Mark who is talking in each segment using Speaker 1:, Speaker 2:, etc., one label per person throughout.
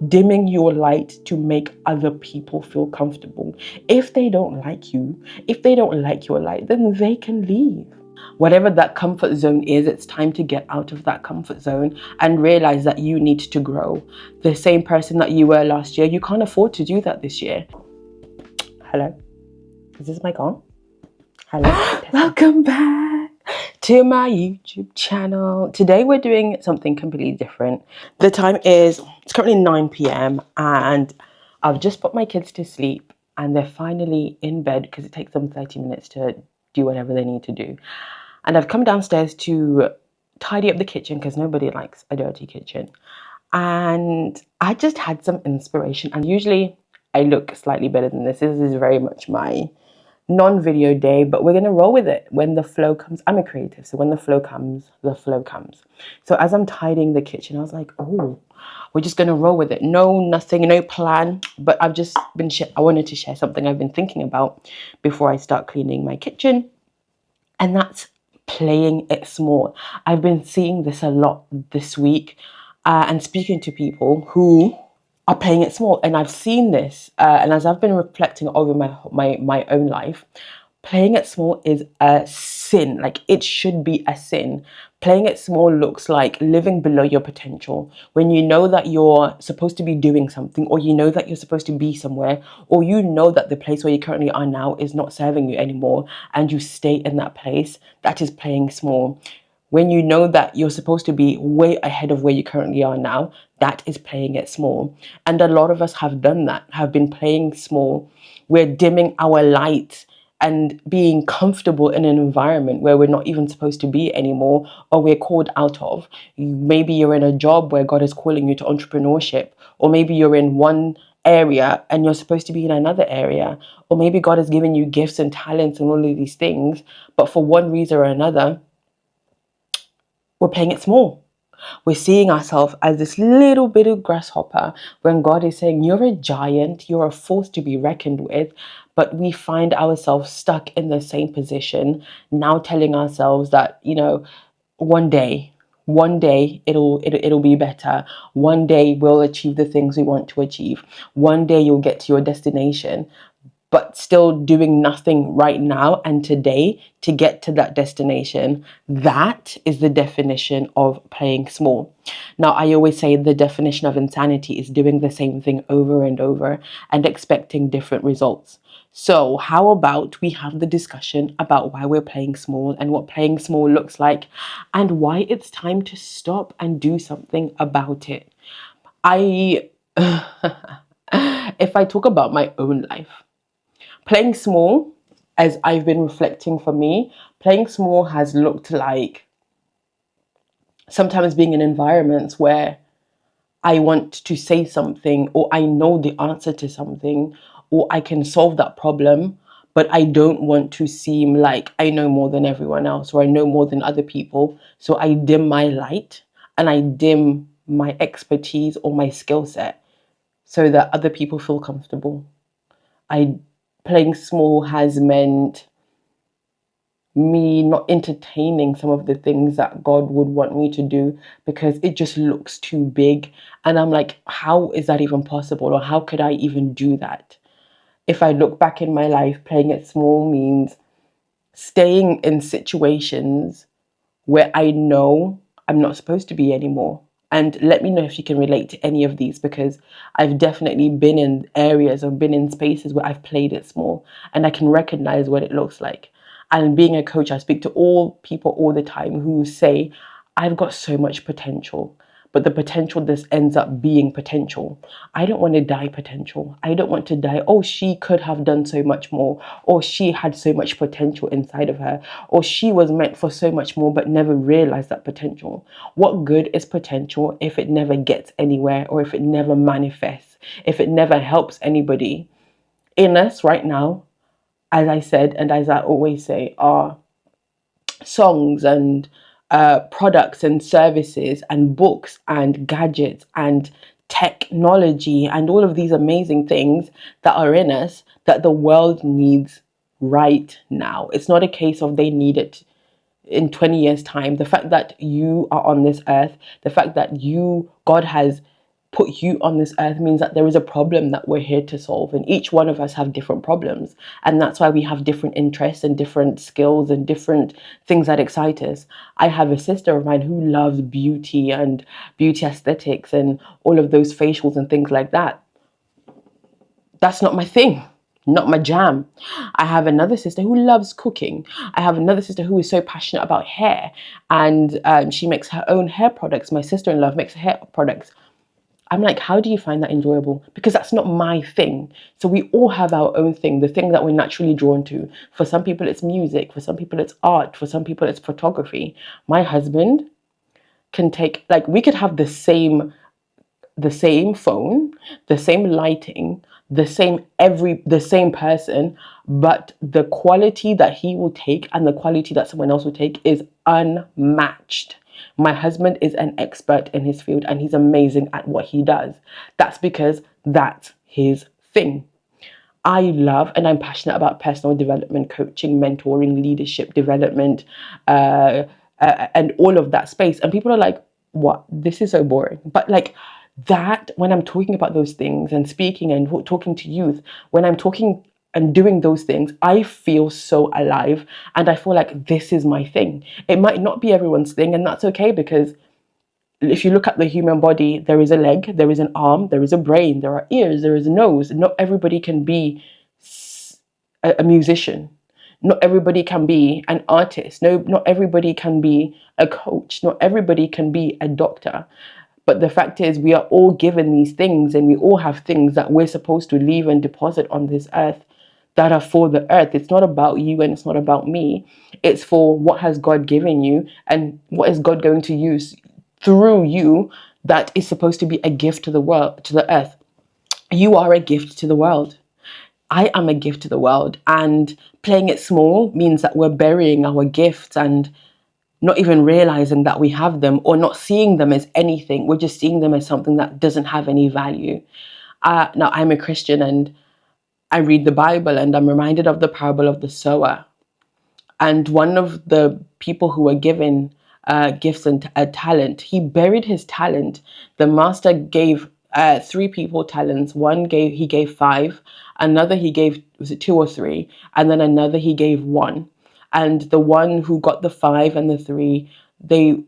Speaker 1: dimming your light to make other people feel comfortable. If they don't like you, if they don't like your light, then they can leave. Whatever that comfort zone is, it's time to get out of that comfort zone and realize that you need to grow. The same person that you were last year, you can't afford to do that this year. Hello? Is this mic on? Hello? Welcome back to my YouTube channel. Today we're doing something completely different. The time is, it's currently 9 p.m. and I've just put my kids to sleep and they're finally in bed because it takes them 30 minutes to do whatever they need to do. And I've come downstairs to tidy up the kitchen because nobody likes a dirty kitchen. And I just had some inspiration, and usually I look slightly better than this. This is very much my non-video day, but we're gonna roll with it. When the flow comes, I'm a creative, so when the flow comes, the flow comes. So as I'm tidying the kitchen, I was like, oh, we're just gonna roll with it. Nothing, no plan, but I've just been, I wanted to share something I've been thinking about before I start cleaning my kitchen, and that's playing it small. I've been seeing this a lot this week and speaking to people who are playing it small, and I've seen this and as I've been reflecting over my own life, playing it small is a sin. Like, it should be a sin. Playing it small looks like living below your potential. When you know that you're supposed to be doing something, or you know that you're supposed to be somewhere, or you know that the place where you currently are now is not serving you anymore, and you stay in that place, that is playing small. When you know that you're supposed to be way ahead of where you currently are now, that is playing it small. And a lot of us have done that, have been playing small. We're dimming our light and being comfortable in an environment where we're not even supposed to be anymore, or we're called out of. Maybe you're in a job where God is calling you to entrepreneurship, or maybe you're in one area and you're supposed to be in another area, or maybe God has given you gifts and talents and all of these things, but for one reason or another, we're playing it small. We're seeing ourselves as this little bit of grasshopper when God is saying, you're a giant, you're a force to be reckoned with. But we find ourselves stuck in the same position, now telling ourselves that, one day it'll be better. One day we'll achieve the things we want to achieve. One day you'll get to your destination, but still doing nothing right now and today to get to that destination. That is the definition of playing small. Now, I always say the definition of insanity is doing the same thing over and over and expecting different results. So how about we have the discussion about why we're playing small and what playing small looks like, and why it's time to stop and do something about it. If I talk about my own life, playing small, as I've been reflecting for me, playing small has looked like sometimes being in environments where I want to say something, or I know the answer to something, or I can solve that problem, but I don't want to seem like I know more than everyone else, or I know more than other people. So I dim my light and I dim my expertise or my skill set so that other people feel comfortable. Playing small has meant me not entertaining some of the things that God would want me to do because it just looks too big. And I'm like, how is that even possible? Or how could I even do that? If I look back in my life, playing it small means staying in situations where I know I'm not supposed to be anymore. And let me know if you can relate to any of these, because I've definitely been in areas or been in spaces where I've played it small and I can recognize what it looks like. And being a coach, I speak to all people all the time who say, I've got so much potential, but the potential just ends up being potential. I don't want to die potential. I don't want to die, oh, she could have done so much more, or she had so much potential inside of her, or she was meant for so much more but never realized that potential. What good is potential if it never gets anywhere, or if it never manifests, if it never helps anybody? In us right now, as I said, and as I always say, are songs and products and services and books and gadgets and technology and all of these amazing things that are in us that the world needs right now. It's not a case of they need it in 20 years' time. The fact that you are on this earth, the fact that God has put you on this earth means that there is a problem that we're here to solve, and each one of us have different problems, and that's why we have different interests and different skills and different things that excite us. I have a sister of mine who loves beauty and beauty aesthetics and all of those facials and things like that. That's not my thing, not my jam. I have another sister who loves cooking. I have another sister who is so passionate about hair, and she makes her own hair products. My sister-in-law makes hair products. I'm like, how do you find that enjoyable? Because that's not my thing. So we all have our own thing, the thing that we're naturally drawn to. For some people, it's music. For some people, it's art. For some people, it's photography. My husband can take, like, we could have the same phone, the same lighting, the same person, but the quality that he will take and the quality that someone else will take is unmatched. My husband is an expert in his field and he's amazing at what he does. That's because that's his thing. I love and I'm passionate about personal development, coaching, mentoring, leadership development, and all of that space. And people are like, what? This is so boring. But like that, when I'm talking about those things and speaking and talking to youth, when I'm talking and doing those things, I feel so alive and I feel like this is my thing. It might not be everyone's thing, and that's okay, because if you look at the human body, there is a leg, there is an arm, there is a brain, there are ears, there is a nose. Not everybody can be a musician. Not everybody can be an artist. No, not everybody can be a coach. Not everybody can be a doctor. But the fact is, we are all given these things, and we all have things that we're supposed to leave and deposit on this earth that are for the earth. It's not about you and it's not about me. It's for what has God given you and what is God going to use through you that is supposed to be a gift to the world, to the earth. You are a gift to the world. I am a gift to the world, and playing it small means that we're burying our gifts and not even realizing that we have them, or not seeing them as anything. We're just seeing them as something that doesn't have any value. Now, I'm a Christian and I read the Bible, and I'm reminded of the parable of the sower. And one of the people who were given gifts and a talent, he buried his talent. The master gave three people talents. He gave five. Another he gave, was it two or three? And then another he gave one. And the one who got the five and the three, they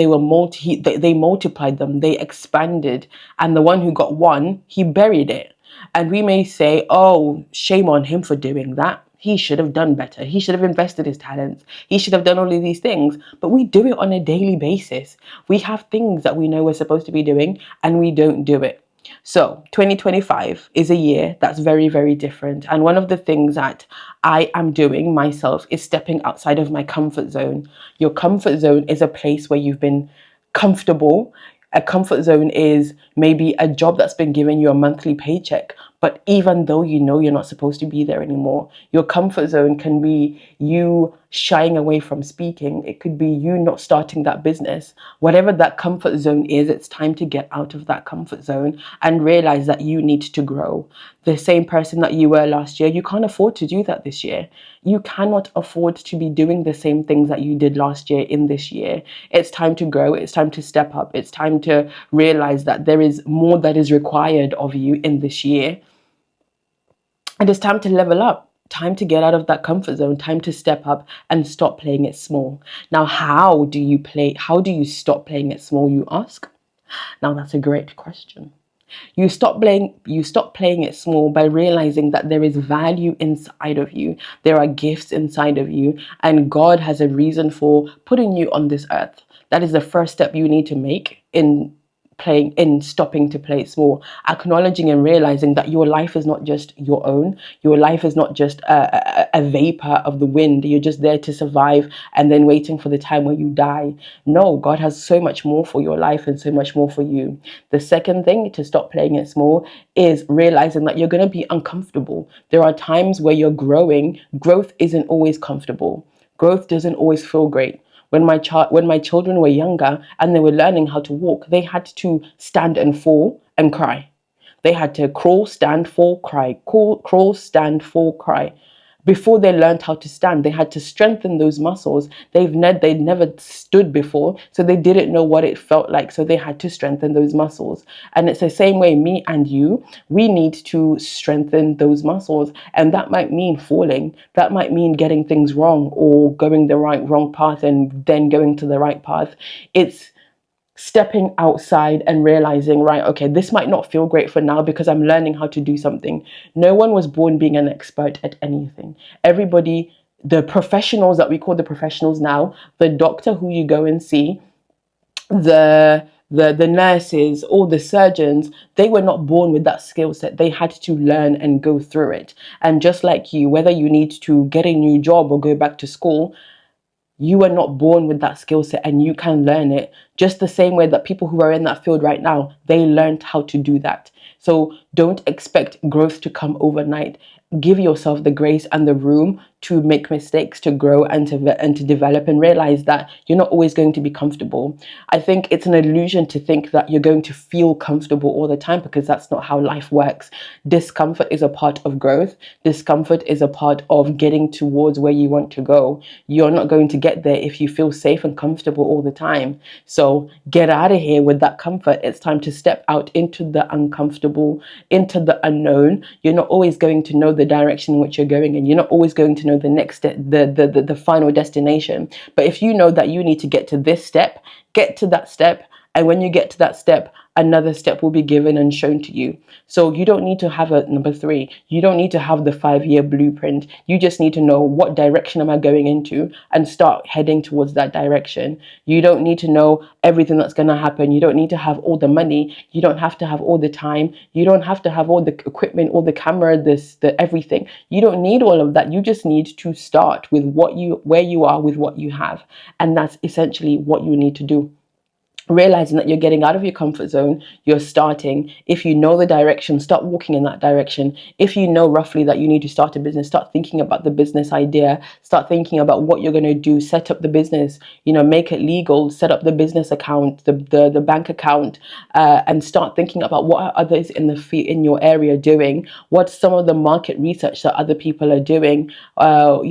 Speaker 1: multiplied them, they expanded. And the one who got one, he buried it. And we may say, oh, shame on him for doing that. He should have done better. He should have invested his talents. He should have done all of these things. But we do it on a daily basis. We have things that we know we're supposed to be doing and we don't do it. So 2025 is a year that's very, very different. And one of the things that I am doing myself is stepping outside of my comfort zone. Your comfort zone is a place where you've been comfortable. A comfort zone is maybe a job that's been giving you a monthly paycheck, but even though you know you're not supposed to be there anymore, your comfort zone can be you shying away from speaking. It could be you not starting that business. Whatever that comfort zone is, it's time to get out of that comfort zone and realize that you need to grow. The same person that you were last year, you can't afford to do that this year. You cannot afford to be doing the same things that you did last year in this year. It's time to grow. It's time to step up. It's time to realize that there is more that is required of you in this year. And it's time to level up, time to get out of that comfort zone, time to step up and stop playing it small. Now, how do you stop playing it small, you ask? Now, that's a great question. You stop playing it small by realizing that there is value inside of you. There are gifts inside of you, and God has a reason for putting you on this earth. That is the first step you need to make in stopping to play it small, acknowledging and realizing that your life is not just your own. Your life is not just a vapor of the wind. You're just there to survive and then waiting for the time where you die. No, God has so much more for your life and so much more for you. The second thing to stop playing it small is realizing that you're going to be uncomfortable. There are times where you're growing. Growth isn't always comfortable. Growth doesn't always feel great. When my children were younger and they were learning how to walk, they had to stand and fall and cry. They had to crawl, stand, fall, cry, crawl, stand, fall, cry. before they learned how to stand, they had to strengthen those muscles. They'd never stood before, so they didn't know what it felt like. So they had to strengthen those muscles. And it's the same way, me and you, we need to strengthen those muscles. And that might mean falling. That might mean getting things wrong or going the wrong path and then going to the right path. It's stepping outside and realizing, right, okay, this might not feel great for now because I'm learning how to do something. No one was born being an expert at anything. Everybody, the professionals that we call the professionals now, the doctor who you go and see, the nurses, all the surgeons, they were not born with that skill set. They had to learn and go through it. And just like you, whether you need to get a new job or go back to school, you are not born with that skill set and you can learn it just the same way that people who are in that field right now, they learned how to do that. So don't expect growth to come overnight. Give yourself the grace and the room to make mistakes, to grow and to develop, and realize that you're not always going to be comfortable. I think it's an illusion to think that you're going to feel comfortable all the time, because that's not how life works. Discomfort is a part of growth. Discomfort is a part of getting towards where you want to go. You're not going to get there if you feel safe and comfortable all the time. So get out of here with that comfort. It's time to step out into the uncomfortable, into the unknown. You're not always going to know the direction in which you're going, and you're not always going to know the next step, the final destination. But if you know that you need to get to this step, get to that step. And when you get to that step, another step will be given and shown to you. So you don't need to have a number 3. You don't need to have the 5-year blueprint. You just need to know, what direction am I going into, and start heading towards that direction. You don't need to know everything that's going to happen. You don't need to have all the money. You don't have to have all the time. You don't have to have all the equipment, all the camera, the everything. You don't need all of that. You just need to start with where you are with what you have. And that's essentially what you need to do. Realizing that you're getting out of your comfort zone, you're starting. If you know the direction, start walking in that direction. If you know roughly that you need to start a business, start thinking about the business idea, start thinking about what you're going to do, set up the business, make it legal, set up the business account, the bank account, and start thinking about what are others in your area doing, what's some of the market research that other people are doing, how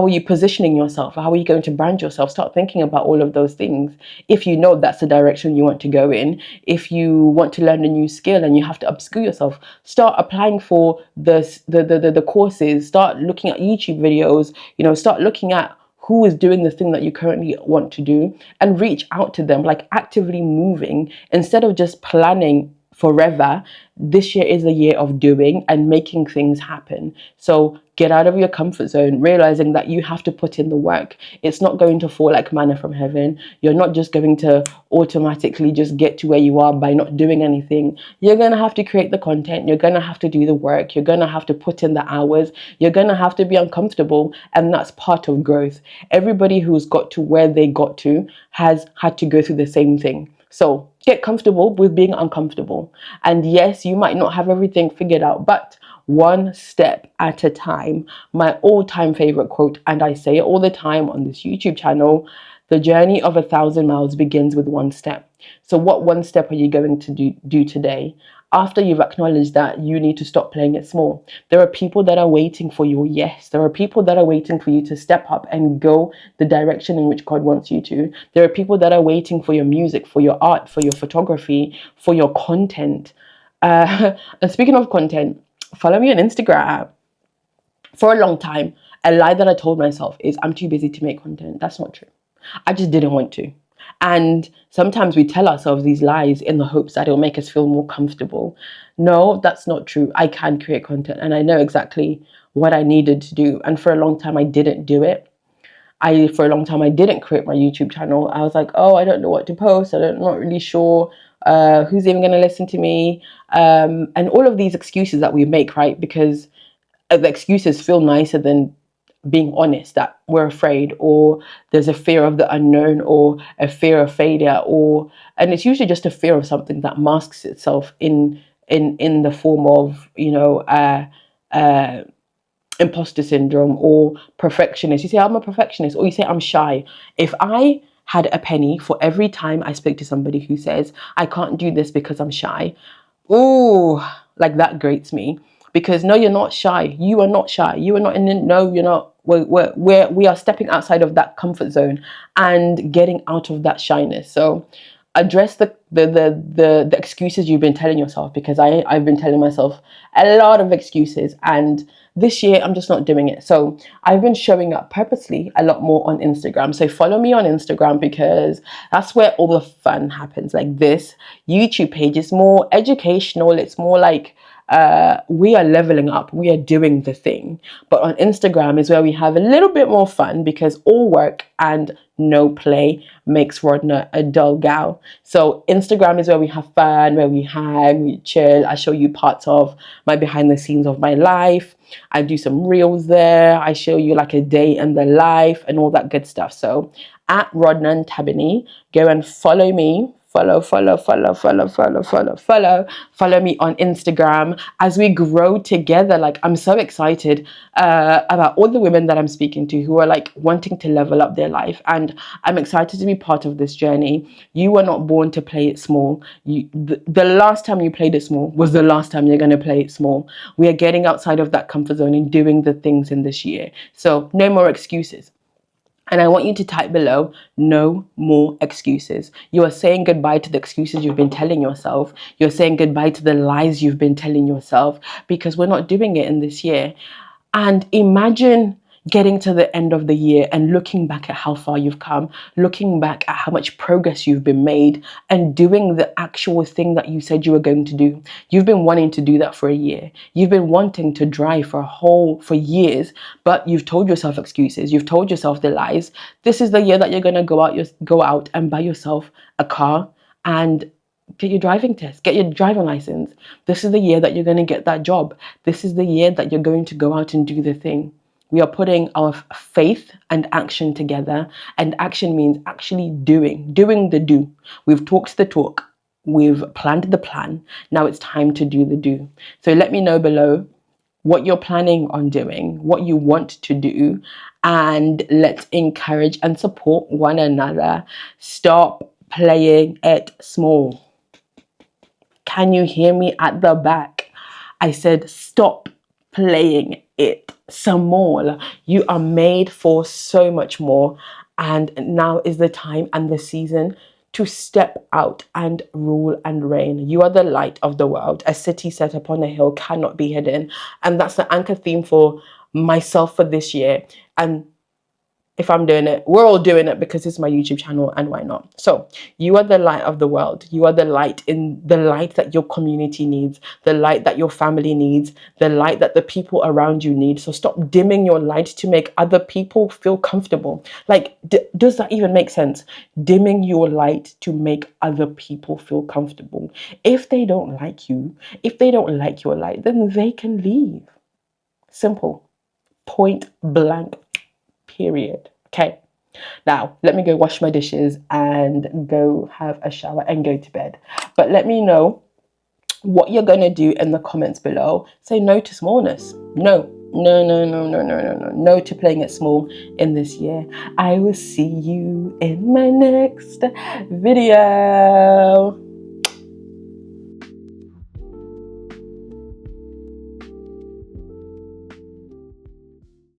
Speaker 1: are you positioning yourself, how are you going to brand yourself. Start thinking about all of those things. If you know that's the direction you want to go in. If you want to learn a new skill and you have to upskill yourself, start applying for the courses. Start looking at YouTube videos. Start looking at who is doing the thing that you currently want to do, and reach out to them, like actively moving instead of just planning forever. This year is a year of doing and making things happen. So get out of your comfort zone, realizing that you have to put in the work. It's not going to fall like manna from heaven. You're not just going to automatically just get to where you are by not doing anything. You're going to have to create the content. You're going to have to do the work. You're going to have to put in the hours. You're going to have to be uncomfortable. And that's part of growth. Everybody who's got to where they got to has had to go through the same thing. So get comfortable with being uncomfortable. And yes, you might not have everything figured out, but one step at a time. My all-time favorite quote, and I say it all the time on this YouTube channel: the journey of 1,000 miles begins with one step. So what one step are you going to do today? After you've acknowledged that you need to stop playing it small, there are people that are waiting for you. Yes, there are people that are waiting for you to step up and go the direction in which God wants you to. There are people that are waiting for your music, for your art, for your photography, for your content. And speaking of content, follow me on Instagram. For a long time, a lie that I told myself is, I'm too busy to make content. That's not true. I just didn't want to. And sometimes we tell ourselves these lies in the hopes that it'll make us feel more comfortable. No, that's not true. I can create content, and I know exactly what I needed to do. And for a long time, I didn't do it. For a long time, I didn't create my YouTube channel. I was like, oh, I don't know what to post. I'm not really sure who's even going to listen to me. And all of these excuses that we make, right? Because the excuses feel nicer than being honest, that we're afraid, or there's a fear of the unknown, or a fear of failure, and it's usually just a fear of something that masks itself in the form of imposter syndrome or perfectionist. You say, I'm a perfectionist, or you say, I'm shy. If I had a penny for every time I speak to somebody who says, I can't do this because I'm shy, ooh, like that grates me. Because no, you're not shy. You are not shy. You are not in. No, you're not. We are stepping outside of that comfort zone and getting out of that shyness. So address the excuses you've been telling yourself, because I've been telling myself a lot of excuses, and this year I'm just not doing it. So I've been showing up purposely a lot more on Instagram. So follow me on Instagram, because that's where all the fun happens. Like, this YouTube page is more educational. It's more like we are leveling up, we are doing the thing. But on Instagram is where we have a little bit more fun, because all work and no play makes Rodna a dull gal. So Instagram is where we have fun, where we hang, we chill. I show you parts of my behind the scenes of my life. I do some reels there. I show you like a day in the life and all that good stuff. So at Rodnan Tabini, go and follow me. Follow me on Instagram as we grow together. Like, I'm so excited about all the women that I'm speaking to who are like wanting to level up their life, and I'm excited to be part of this journey. You were not born to play it small. The last time you played it small was the last time you're going to play it small. We are getting outside of that comfort zone and doing the things in this year. So no more excuses. And I want you to type below, no more excuses. You are saying goodbye to the excuses you've been telling yourself. You're saying goodbye to the lies you've been telling yourself, because we're not doing it in this year. And imagine getting to the end of the year and looking back at how far you've come, looking back at how much progress you've been made, and doing the actual thing that you said you were going to do. You've been wanting to do that for a year. You've been wanting to drive for years, but you've told yourself excuses. You've told yourself the lies. This is the year that you're going to go out and buy yourself a car and get your driving test, get your driving license. This is the year that you're going to get that job. This is the year that you're going to go out and do the thing. We are putting our faith and action together, and action means actually doing the do. We've talked the talk, we've planned the plan. Now it's time to do the do. So let me know below what you're planning on doing, what you want to do, and let's encourage and support one another. Stop playing it small. Can you hear me at the back? I said stop playing it small. You are made for so much more, and now is the time and the season to step out and rule and reign. You are the light of the world. A city set upon a hill cannot be hidden, and that's the anchor theme for myself for this year. And if I'm doing it, we're all doing it, because it's my YouTube channel, and why not? So you are the light of the world. You are the light that your community needs, the light that your family needs, the light that the people around you need. So stop dimming your light to make other people feel comfortable. Like, does that even make sense? Dimming your light to make other people feel comfortable. If they don't like you, if they don't like your light, then they can leave. Simple. Point blank. Period. Okay. Now, let me go wash my dishes and go have a shower and go to bed. But let me know what you're going to do in the comments below. Say no to smallness. No to playing it small in this year. I will see you in my next video.